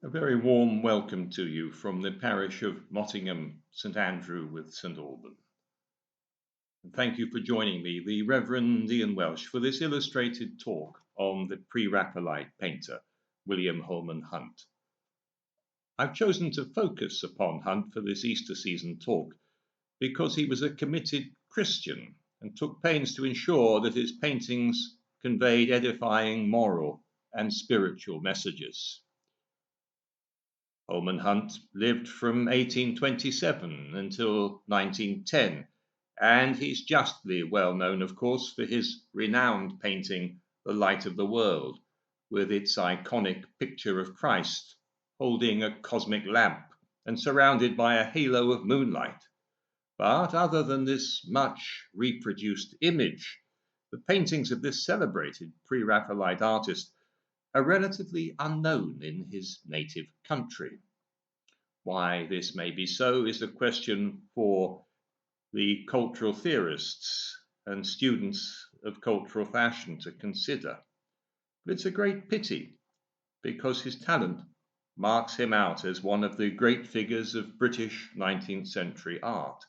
A very warm welcome to you from the parish of Mottingham, St Andrew with St Alban. And thank you for joining me, the Revd Ian Welch, for this illustrated talk on the pre-Raphaelite painter, William Holman Hunt. I've chosen to focus upon Hunt for this Easter season talk because he was a committed Christian and took pains to ensure that his paintings conveyed edifying moral and spiritual messages. Holman Hunt lived from 1827 until 1910, and he's justly well known, of course, for his renowned painting, The Light of the World, with its iconic picture of Christ holding a cosmic lamp and surrounded by a halo of moonlight. But other than this much reproduced image, the paintings of this celebrated pre-Raphaelite artist are relatively unknown in his native country. Why this may be so is a question for the cultural theorists and students of cultural fashion to consider. But it's a great pity because his talent marks him out as one of the great figures of British 19th century art,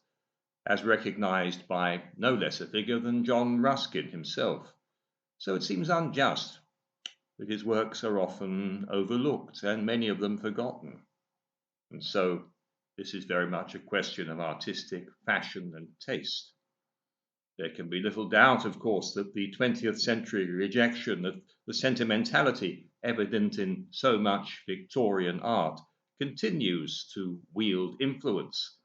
as recognised by no less a figure than John Ruskin himself. So it seems unjust that his works are often overlooked and many of them forgotten. And so this is very much a question of artistic fashion and taste. There can be little doubt, of course, that the 20th century rejection of the sentimentality evident in so much Victorian art continues to wield influence,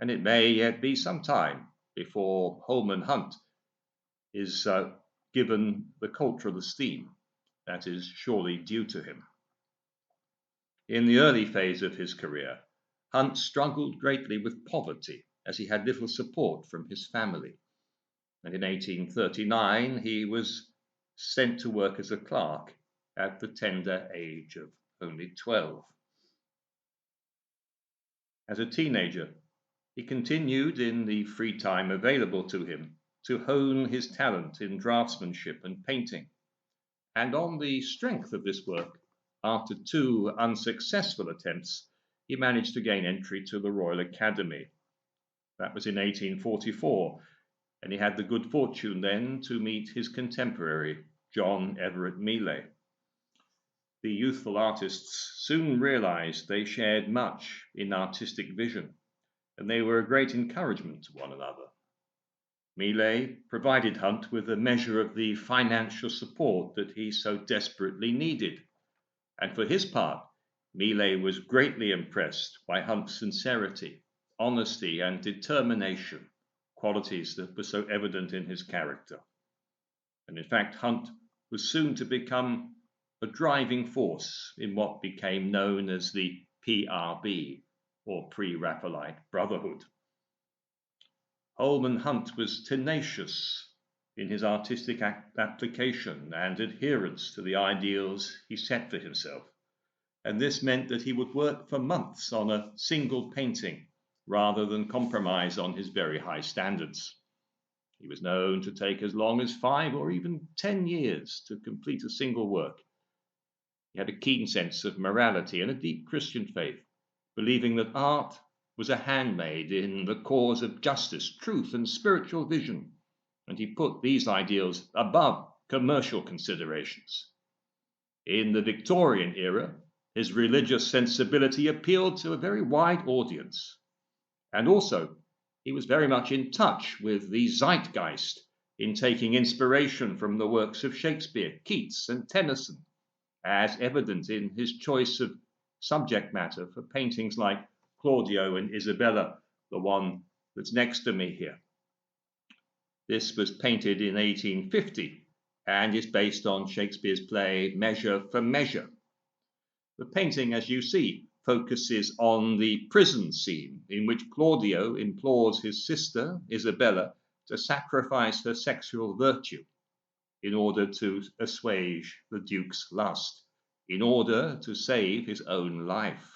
and it may yet be some time before Holman Hunt is given the cultural esteem that is surely due to him. In the early phase of his career, Hunt struggled greatly with poverty as he had little support from his family. And in 1839, he was sent to work as a clerk at the tender age of only 12. As a teenager, he continued in the free time available to him to hone his talent in draftsmanship and painting. And on the strength of this work, after 2 unsuccessful attempts, he managed to gain entry to the Royal Academy. That was in 1844, and he had the good fortune then to meet his contemporary, John Everett Millais. The youthful artists soon realized they shared much in artistic vision, and they were a great encouragement to one another. Millais provided Hunt with a measure of the financial support that he so desperately needed. And for his part, Millais was greatly impressed by Hunt's sincerity, honesty, and determination, qualities that were so evident in his character. And in fact, Hunt was soon to become a driving force in what became known as the PRB, or Pre-Raphaelite Brotherhood. Holman Hunt was tenacious in his artistic application and adherence to the ideals he set for himself. And this meant that he would work for months on a single painting rather than compromise on his very high standards. He was known to take as long as 5 or even 10 years to complete a single work. He had a keen sense of morality and a deep Christian faith, believing that art was a handmaid in the cause of justice, truth, and spiritual vision, and he put these ideals above commercial considerations. In the Victorian era, his religious sensibility appealed to a very wide audience, and also he was very much in touch with the zeitgeist in taking inspiration from the works of Shakespeare, Keats, and Tennyson, as evident in his choice of subject matter for paintings like Claudio and Isabella, the one that's next to me here. This was painted in 1850 and is based on Shakespeare's play Measure for Measure. The painting, as you see, focuses on the prison scene in which Claudio implores his sister, Isabella, to sacrifice her sexual virtue in order to assuage the Duke's lust, in order to save his own life.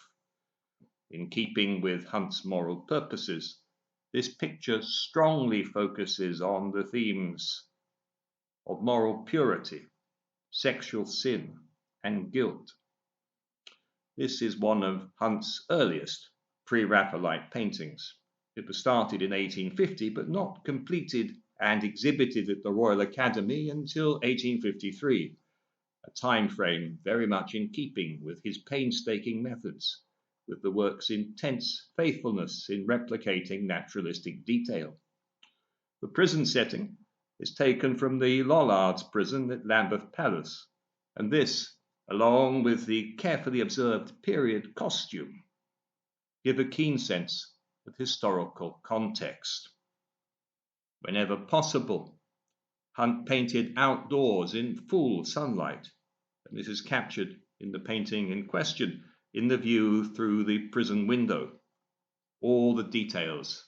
In keeping with Hunt's moral purposes, this picture strongly focuses on the themes of moral purity, sexual sin, and guilt. This is one of Hunt's earliest pre-Raphaelite paintings. It was started in 1850 but not completed and exhibited at the Royal Academy until 1853, a time frame very much in keeping with his painstaking methods, with the work's intense faithfulness in replicating naturalistic detail. The prison setting is taken from the Lollards prison at Lambeth Palace, and this, along with the carefully observed period costume, give a keen sense of historical context. Whenever possible, Hunt painted outdoors in full sunlight, and this is captured in the painting in question in the view through the prison window. All the details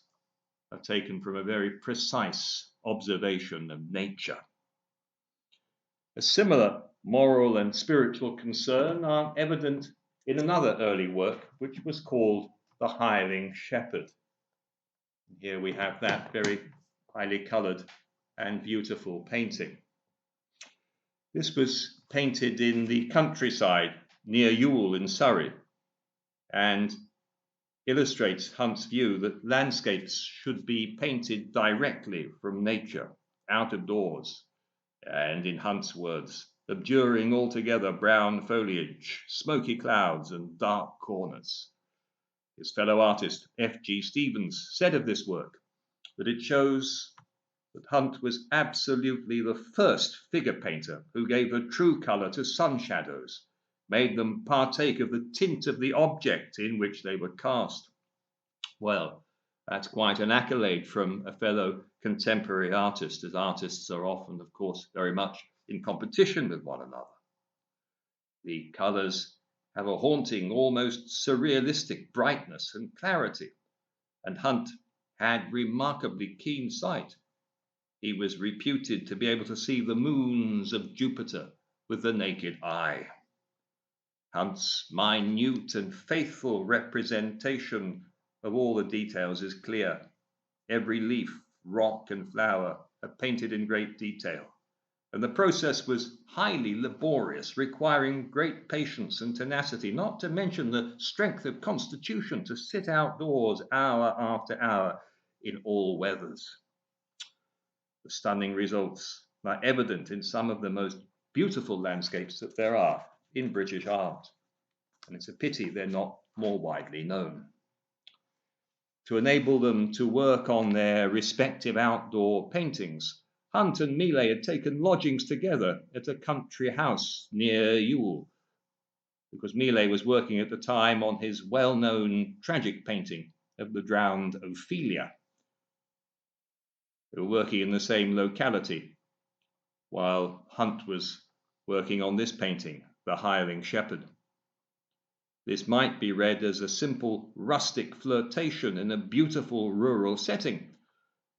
are taken from a very precise observation of nature. A similar moral and spiritual concern are evident in another early work, which was called the Hireling Shepherd. Here we have that very highly coloured and beautiful painting. This was painted in the countryside near Ewell in Surrey, and illustrates Hunt's view that landscapes should be painted directly from nature, out of doors, and in Hunt's words, abjuring altogether brown foliage, smoky clouds, and dark corners. His fellow artist, F.G. Stevens, said of this work that it shows that Hunt was absolutely the first figure painter who gave a true colour to sun shadows, made them partake of the tint of the object in which they were cast. Well, that's quite an accolade from a fellow contemporary artist, as artists are often, of course, very much in competition with one another. The colours have a haunting, almost surrealistic brightness and clarity, and Hunt had remarkably keen sight. He was reputed to be able to see the moons of Jupiter with the naked eye. Hunt's minute and faithful representation of all the details is clear. Every leaf, rock, and flower are painted in great detail, and the process was highly laborious, requiring great patience and tenacity, not to mention the strength of constitution to sit outdoors hour after hour in all weathers. The stunning results are evident in some of the most beautiful landscapes that there are in British art, and it's a pity they're not more widely known. To enable them to work on their respective outdoor paintings, Hunt and Millais had taken lodgings together at a country house near Ewell, because Millais was working at the time on his well-known tragic painting of the drowned Ophelia. They were working in the same locality, while Hunt was working on this painting, the Hireling Shepherd. This might be read as a simple rustic flirtation in a beautiful rural setting,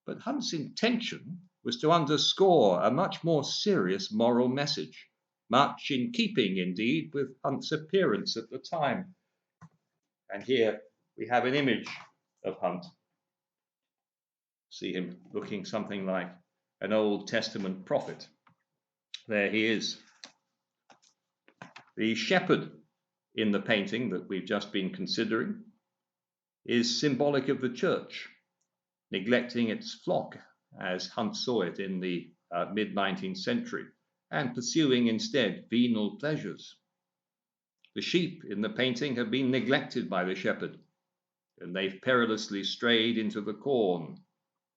but Hunt's intention was to underscore a much more serious moral message, much in keeping, indeed, with Hunt's appearance at the time. And here we have an image of Hunt. See him looking something like an Old Testament prophet. There he is. The shepherd in the painting that we've just been considering is symbolic of the church, neglecting its flock as Hunt saw it in the mid-19th century, and pursuing instead venal pleasures. The sheep in the painting have been neglected by the shepherd, and they've perilously strayed into the corn,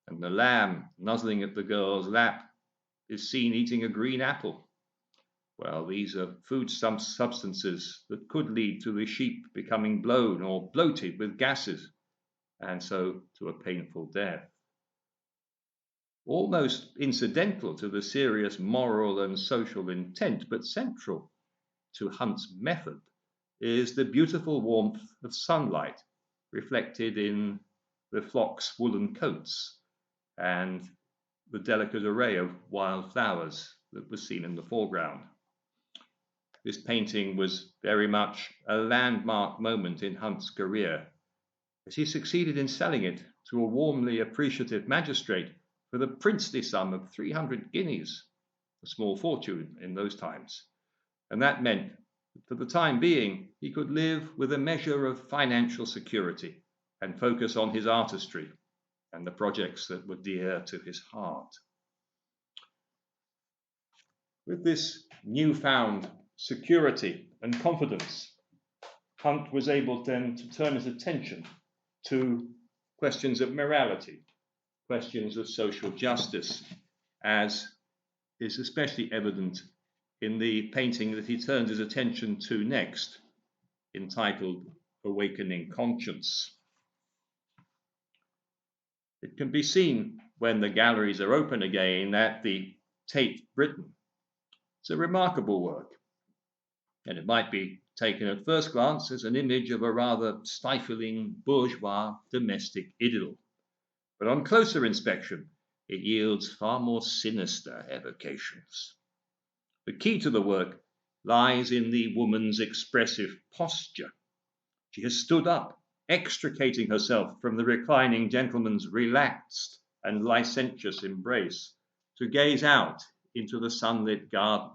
and the lamb, nuzzling at the girl's lap, is seen eating a green apple. Well, these are food substances that could lead to the sheep becoming blown or bloated with gases, and so to a painful death. Almost incidental to the serious moral and social intent, but central to Hunt's method, is the beautiful warmth of sunlight reflected in the flock's woolen coats and the delicate array of wild flowers that was seen in the foreground. This painting was very much a landmark moment in Hunt's career, as he succeeded in selling it to a warmly appreciative magistrate for the princely sum of 300 guineas, a small fortune in those times. And that meant that For the time being, he could live with a measure of financial security and focus on his artistry and the projects that were dear to his heart. With this newfound security and confidence, Hunt was able then to turn his attention to questions of morality, questions of social justice, as is especially evident in the painting that he turned his attention to next, entitled Awakening Conscience. It can be seen when the galleries are open again at the Tate Britain. It's a remarkable work, and it might be taken at first glance as an image of a rather stifling bourgeois domestic idyll. But on closer inspection, it yields far more sinister evocations. The key to the work lies in the woman's expressive posture. She has stood up, extricating herself from the reclining gentleman's relaxed and licentious embrace, to gaze out into the sunlit garden.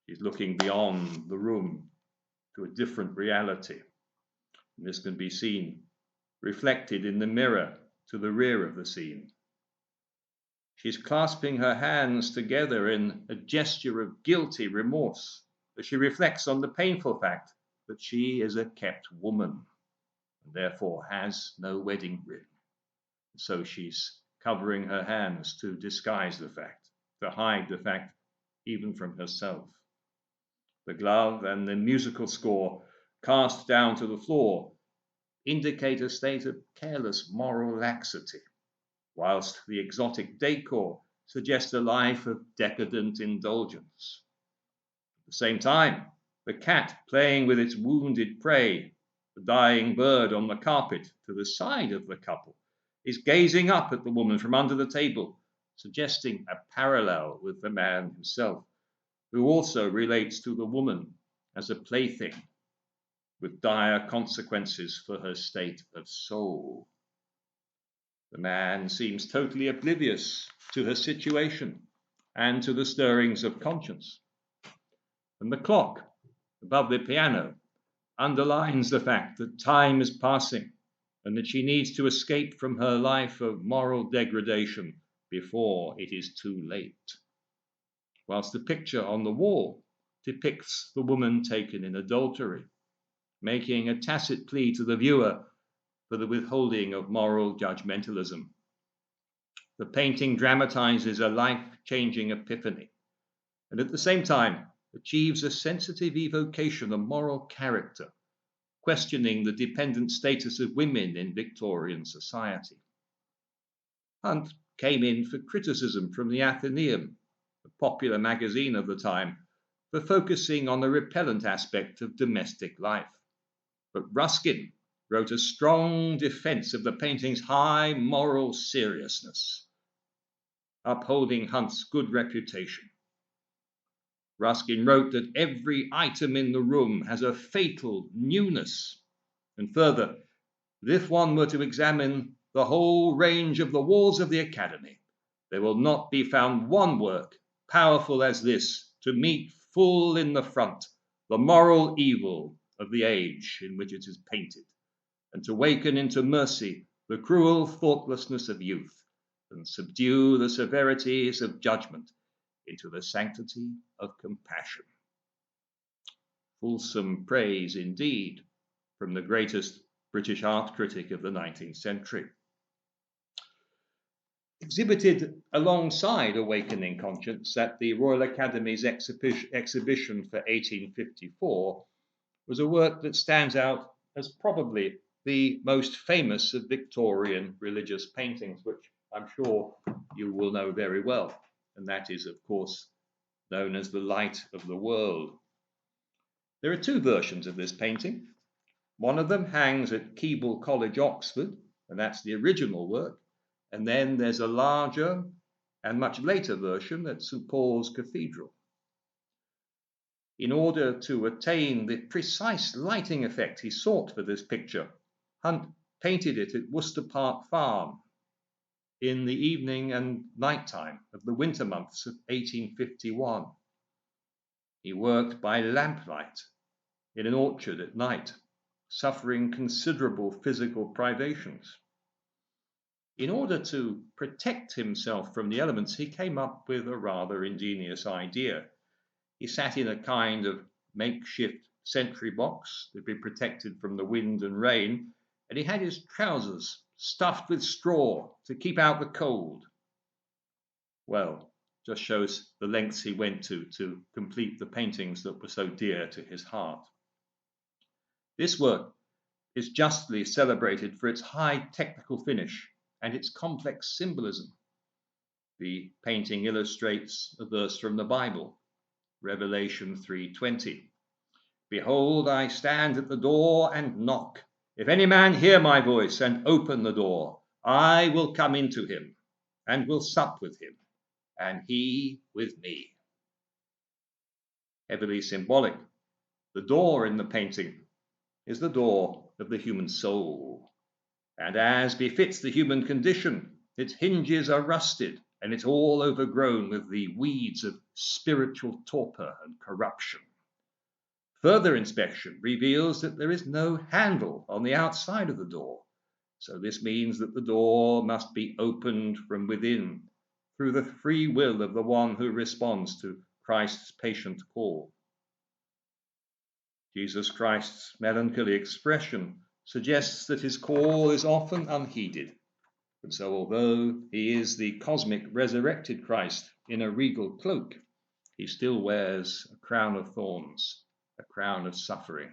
She's looking beyond the room to a different reality. And this can be seen reflected in the mirror to the rear of the scene. She's clasping her hands together in a gesture of guilty remorse as she reflects on the painful fact that she is a kept woman and therefore has no wedding ring. So she's covering her hands to disguise the fact, to hide the fact even from herself. The glove and the musical score cast down to the floor indicate a state of careless moral laxity, whilst the exotic decor suggests a life of decadent indulgence. At the same time, the cat playing with its wounded prey, the dying bird on the carpet to the side of the couple, is gazing up at the woman from under the table, suggesting a parallel with the man himself, who also relates to the woman as a plaything, with dire consequences for her state of soul. The man seems totally oblivious to her situation and to the stirrings of conscience. And the clock above the piano underlines the fact that time is passing and that she needs to escape from her life of moral degradation before it is too late. Whilst the picture on the wall depicts the woman taken in adultery, making a tacit plea to the viewer for the withholding of moral judgmentalism. The painting dramatizes a life-changing epiphany, and at the same time achieves a sensitive evocation of moral character, questioning the dependent status of women in Victorian society. Hunt came in for criticism from the Athenaeum, a popular magazine of the time, for focusing on the repellent aspect of domestic life. But Ruskin wrote a strong defense of the painting's high moral seriousness, upholding Hunt's good reputation. Ruskin wrote that every item in the room has a fatal newness, and further, that if one were to examine the whole range of the walls of the Academy, there will not be found one work powerful as this to meet full in the front the moral evil of the age in which it is painted, and to waken into mercy the cruel thoughtlessness of youth, and subdue the severities of judgment into the sanctity of compassion. Fulsome praise indeed from the greatest British art critic of the 19th century. Exhibited alongside Awakening Conscience at the Royal Academy's exhibition for 1854 was a work that stands out as probably the most famous of Victorian religious paintings, which I'm sure you will know very well, and that is, of course, known as The Light of the World. There are two versions of this painting. One of them hangs at Keble College, Oxford, and that's the original work, and then there's a larger and much later version at St. Paul's Cathedral. In order to attain the precise lighting effect he sought for this picture, Hunt painted it at Worcester Park Farm in the evening and night time of the winter months of 1851. He worked by lamplight in an orchard at night, suffering considerable physical privations. In order to protect himself from the elements, he came up with a rather ingenious idea. He sat in a kind of makeshift sentry box to be protected from the wind and rain, and he had his trousers stuffed with straw to keep out the cold. Well, just shows the lengths he went to complete the paintings that were so dear to his heart. This work is justly celebrated for its high technical finish and its complex symbolism. The painting illustrates a verse from the Bible, Revelation 3:20. Behold, I stand at the door and knock. If any man hear my voice and open the door, I will come into him and will sup with him, and he with me. Heavily symbolic, the door in the painting is the door of the human soul. And as befits the human condition, its hinges are rusted and it's all overgrown with the weeds of spiritual torpor and corruption. Further inspection reveals that there is no handle on the outside of the door, so this means that the door must be opened from within through the free will of the one who responds to Christ's patient call. Jesus Christ's melancholy expression suggests that his call is often unheeded. And so although he is the cosmic resurrected Christ in a regal cloak, he still wears a crown of thorns, a crown of suffering.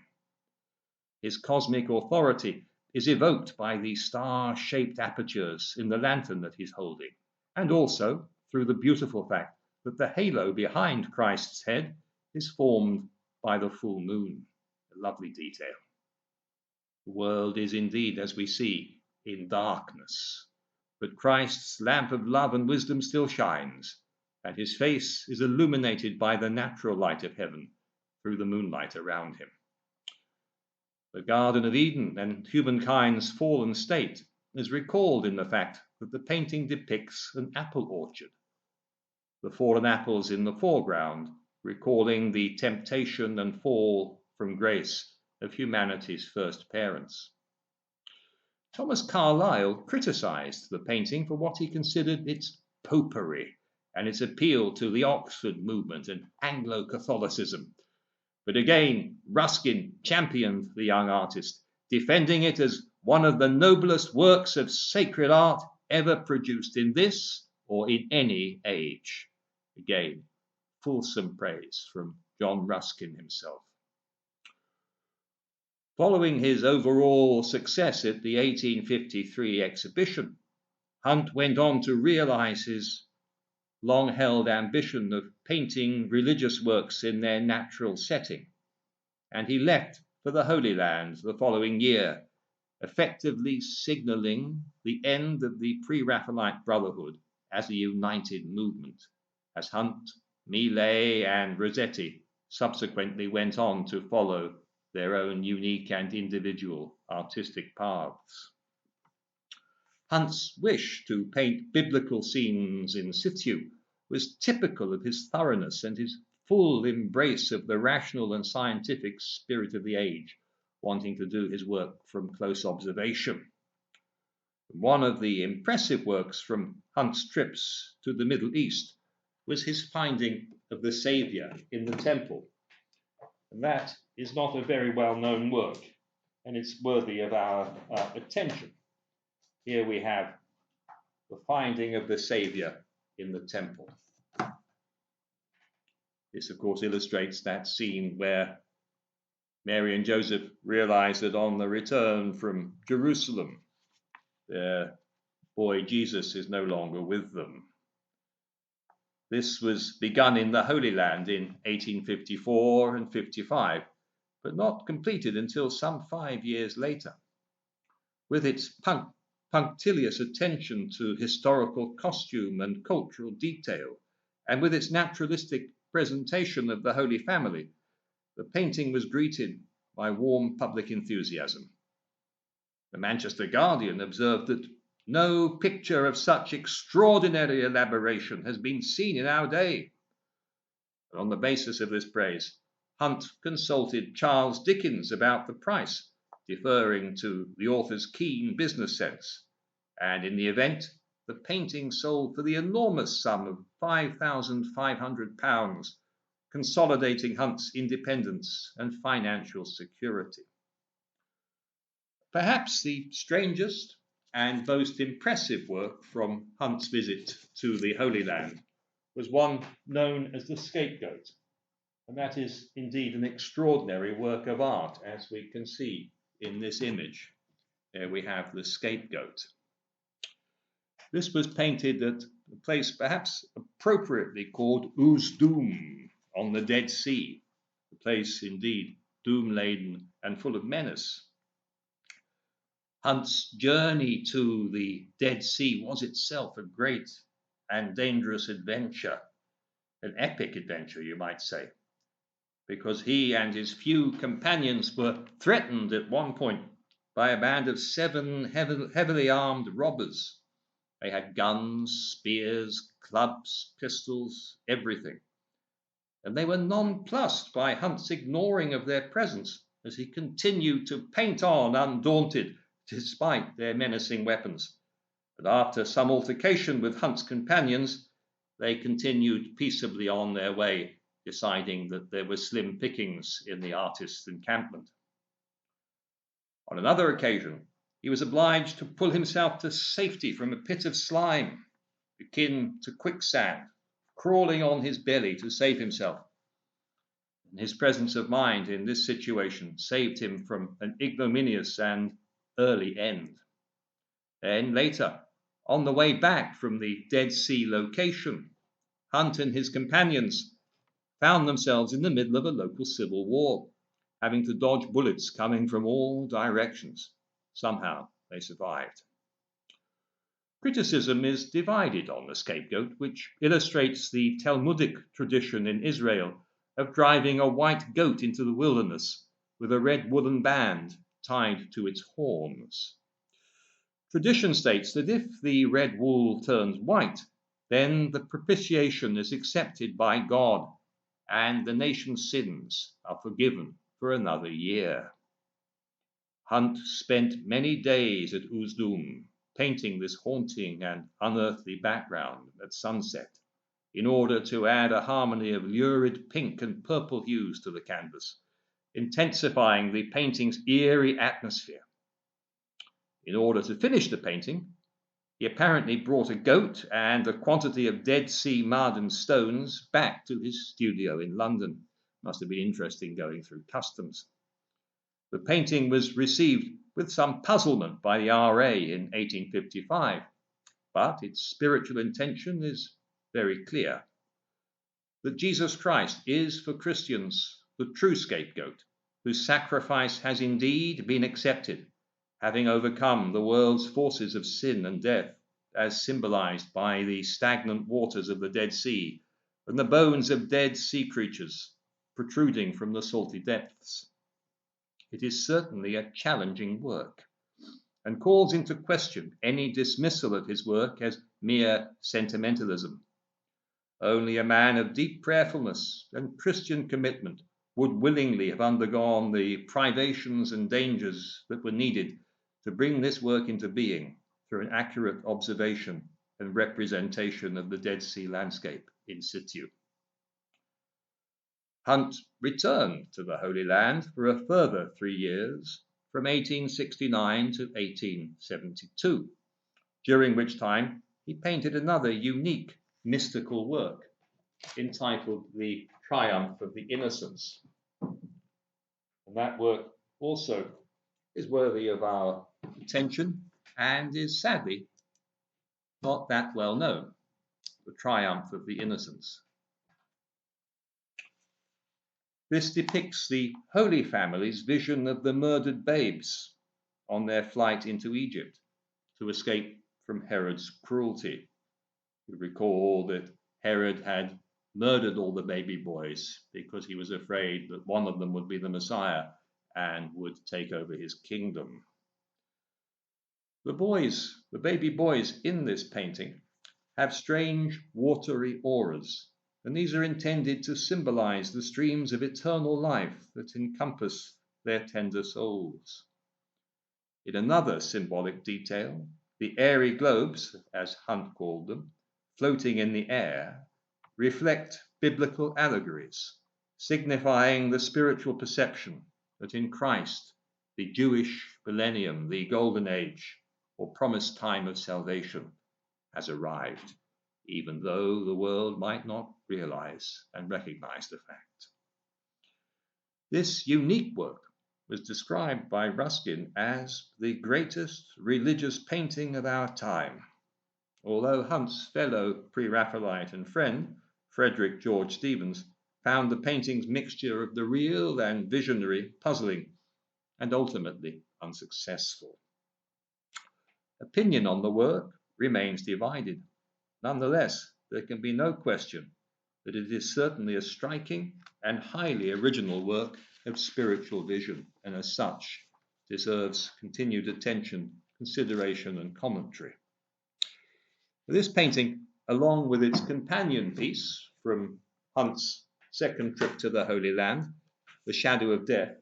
His cosmic authority is evoked by the star-shaped apertures in the lantern that he's holding, and also through the beautiful fact that the halo behind Christ's head is formed by the full moon, a lovely detail. The world is indeed, as we see, in darkness, but Christ's lamp of love and wisdom still shines, and his face is illuminated by the natural light of heaven through the moonlight around him. The Garden of Eden and humankind's fallen state is recalled in the fact that the painting depicts an apple orchard, the fallen apples in the foreground, recalling the temptation and fall from grace of humanity's first parents. Thomas Carlyle criticized the painting for what he considered its popery and its appeal to the Oxford movement and Anglo-Catholicism. But again, Ruskin championed the young artist, defending it as one of the noblest works of sacred art ever produced in this or in any age. Again, fulsome praise from John Ruskin himself. Following his overall success at the 1853 exhibition, Hunt went on to realize his long-held ambition of painting religious works in their natural setting, and he left for the Holy Land the following year, effectively signaling the end of the pre-Raphaelite Brotherhood as a united movement, as Hunt, Millet, and Rossetti subsequently went on to follow their own unique and individual artistic paths. Hunt's wish to paint biblical scenes in situ was typical of his thoroughness and his full embrace of the rational and scientific spirit of the age, wanting to do his work from close observation. One of the impressive works from Hunt's trips to the Middle East was his finding of the Saviour in the temple. And that is not a very well-known work, and it's worthy of our attention. Here we have the finding of the Saviour in the temple. This, of course, illustrates that scene where Mary and Joseph realize that on the return from Jerusalem, their boy Jesus is no longer with them. This was begun in the Holy Land in 1854 and 55, but not completed until some 5 years later. With its punctilious attention to historical costume and cultural detail, and with its naturalistic presentation of the Holy Family, the painting was greeted by warm public enthusiasm. The Manchester Guardian observed that no picture of such extraordinary elaboration has been seen in our day. And on the basis of this praise, Hunt consulted Charles Dickens about the price, deferring to the author's keen business sense. And in the event, the painting sold for the enormous sum of £5,500, consolidating Hunt's independence and financial security. Perhaps the strangest and most impressive work from Hunt's visit to the Holy Land was one known as the Scapegoat, and that is indeed an extraordinary work of art, as we can see in this image. There we have the Scapegoat. This was painted at a place perhaps appropriately called Uzdum on the Dead Sea, a place indeed doom-laden and full of menace. Hunt's journey to the Dead Sea was itself a great and dangerous adventure, an epic adventure, you might say, because he and his few companions were threatened at one point by a band of 7 heavily armed robbers. They had guns, spears, clubs, pistols, everything. And they were nonplussed by Hunt's ignoring of their presence as he continued to paint on undaunted despite their menacing weapons. But after some altercation with Hunt's companions, they continued peaceably on their way, deciding that there were slim pickings in the artist's encampment. On another occasion, he was obliged to pull himself to safety from a pit of slime, akin to quicksand, crawling on his belly to save himself. And his presence of mind in this situation saved him from an ignominious and early end. Then later, on the way back from the Dead Sea location, Hunt and his companions found themselves in the middle of a local civil war, having to dodge bullets coming from all directions. Somehow they survived. Criticism is divided on the Scapegoat, which illustrates the Talmudic tradition in Israel of driving a white goat into the wilderness with a red woolen band tied to its horns. Tradition states that if the red wool turns white, then the propitiation is accepted by God and the nation's sins are forgiven for another year. Hunt spent many days at Uzdum painting this haunting and unearthly background at sunset in order to add a harmony of lurid pink and purple hues to the canvas, intensifying the painting's eerie atmosphere. In order to finish the painting, he apparently brought a goat and a quantity of Dead Sea mud and stones back to his studio in London. Must have been interesting going through customs. The painting was received with some puzzlement by the RA in 1855, but its spiritual intention is very clear. That Jesus Christ is for Christians the true scapegoat, whose sacrifice has indeed been accepted, having overcome the world's forces of sin and death, as symbolized by the stagnant waters of the Dead Sea and the bones of dead sea creatures protruding from the salty depths. It is certainly a challenging work and calls into question any dismissal of his work as mere sentimentalism. Only a man of deep prayerfulness and Christian commitment would willingly have undergone the privations and dangers that were needed to bring this work into being through an accurate observation and representation of the Dead Sea landscape in situ. Hunt returned to the Holy Land for a further 3 years, from 1869 to 1872, during which time he painted another unique mystical work entitled The Triumph of the Innocence. And that work also is worthy of our attention and is sadly not that well known. The Triumph of the Innocence. This depicts the Holy Family's vision of the murdered babes on their flight into Egypt to escape from Herod's cruelty. You recall that Herod had murdered all the baby boys because he was afraid that one of them would be the Messiah and would take over his kingdom. The baby boys in this painting, have strange watery auras and these are intended to symbolize the streams of eternal life that encompass their tender souls. In another symbolic detail, the airy globes, as Hunt called them, floating in the air, reflect biblical allegories, signifying the spiritual perception that in Christ, the Jewish millennium, the golden age, or promised time of salvation, has arrived, even though the world might not realize and recognize the fact. This unique work was described by Ruskin as the greatest religious painting of our time, although Hunt's fellow pre-Raphaelite and friend, Frederick George Stevens, found the painting's mixture of the real and visionary puzzling and ultimately unsuccessful. Opinion on the work remains divided. Nonetheless, there can be no question that it is certainly a striking and highly original work of spiritual vision, and as such deserves continued attention, consideration, and commentary. This painting, along with its companion piece from Hunt's second trip to the Holy Land, The Shadow of Death,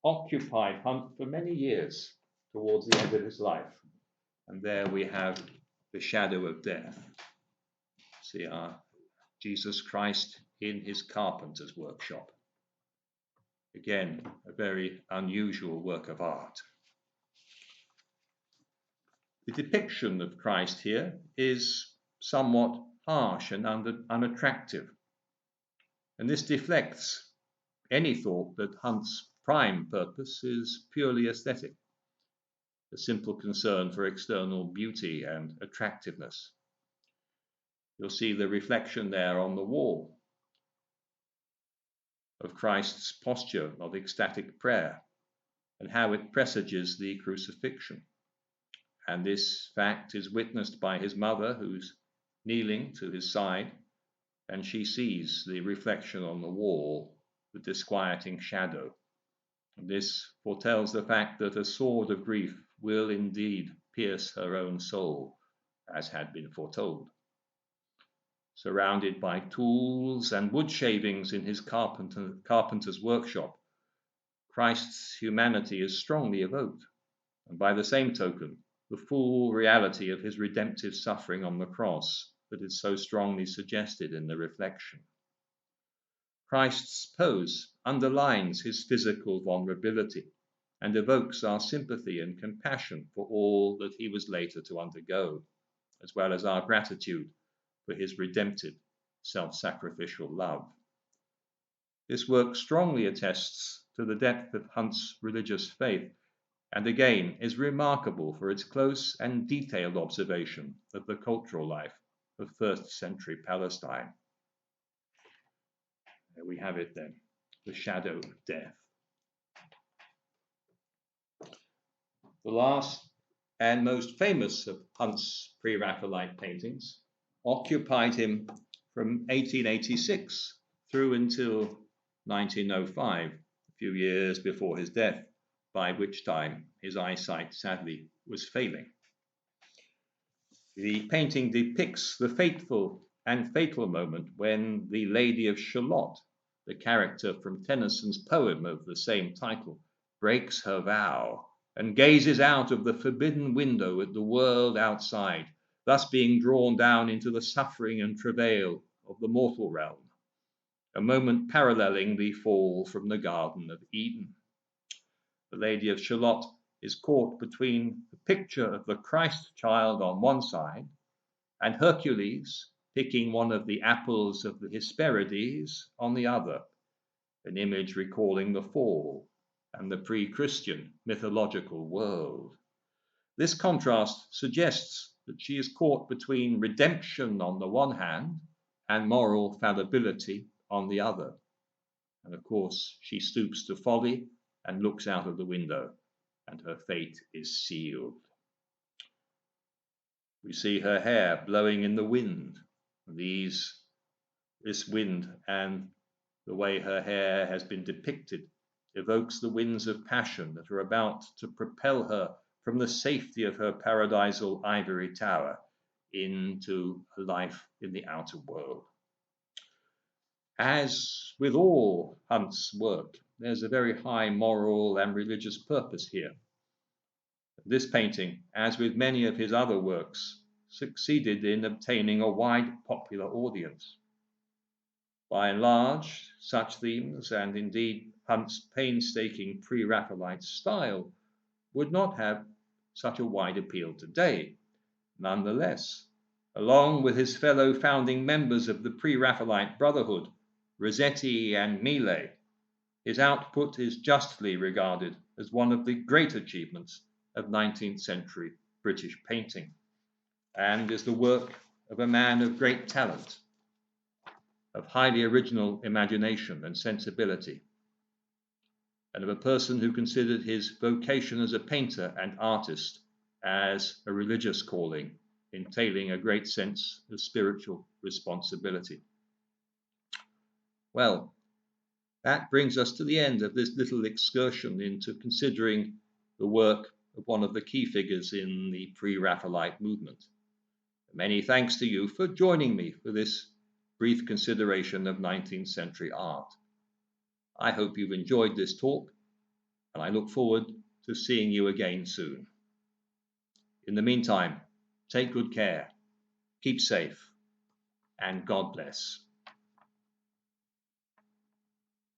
occupied Hunt for many years towards the end of his life. And there we have The Shadow of Death. See our Jesus Christ in his carpenter's workshop. Again, a very unusual work of art. The depiction of Christ here is somewhat harsh and unattractive, and this deflects any thought that Hunt's prime purpose is purely aesthetic, a simple concern for external beauty and attractiveness. You'll see the reflection there on the wall of Christ's posture of ecstatic prayer and how it presages the crucifixion. And this fact is witnessed by his mother, who's kneeling to his side, and she sees the reflection on the wall, the disquieting shadow. And this foretells the fact that a sword of grief will indeed pierce her own soul, as had been foretold. Surrounded by tools and wood shavings in his carpenter's workshop, Christ's humanity is strongly evoked, and by the same token, the full reality of his redemptive suffering on the cross that is so strongly suggested in the reflection. Christ's pose underlines his physical vulnerability and evokes our sympathy and compassion for all that he was later to undergo, as well as our gratitude for his redemptive, self-sacrificial love. This work strongly attests to the depth of Hunt's religious faith, and again is remarkable for its close and detailed observation of the cultural life of first century Palestine. There we have it then, The Shadow of Death. The last and most famous of Hunt's pre-Raphaelite paintings occupied him from 1886 through until 1905, a few years before his death, by which time his eyesight sadly was failing. The painting depicts the fateful and fatal moment when the Lady of Shalott, the character from Tennyson's poem of the same title, breaks her vow and gazes out of the forbidden window at the world outside, thus being drawn down into the suffering and travail of the mortal realm, a moment paralleling the fall from the Garden of Eden. The Lady of Shalott is caught between the picture of the Christ child on one side and Hercules picking one of the apples of the Hesperides on the other, an image recalling the fall and the pre-Christian mythological world. This contrast suggests that she is caught between redemption on the one hand and moral fallibility on the other. And of course, she stoops to folly and looks out of the window, and her fate is sealed. We see her hair blowing in the wind. This wind and the way her hair has been depicted evokes the winds of passion that are about to propel her from the safety of her paradisal ivory tower into a life in the outer world. As with all Hunt's work, there's a very high moral and religious purpose here. This painting, as with many of his other works, succeeded in obtaining a wide popular audience. By and large, such themes, and indeed Hunt's painstaking pre-Raphaelite style, would not have such a wide appeal today. Nonetheless, along with his fellow founding members of the pre-Raphaelite Brotherhood, Rossetti and Millet, his output is justly regarded as one of the great achievements of 19th century British painting, and is the work of a man of great talent, of highly original imagination and sensibility, and of a person who considered his vocation as a painter and artist as a religious calling, entailing a great sense of spiritual responsibility. Well, that brings us to the end of this little excursion into considering the work of one of the key figures in the pre-Raphaelite movement. Many thanks to you for joining me for this brief consideration of 19th century art. I hope you've enjoyed this talk, and I look forward to seeing you again soon. In the meantime, take good care, keep safe, and God bless.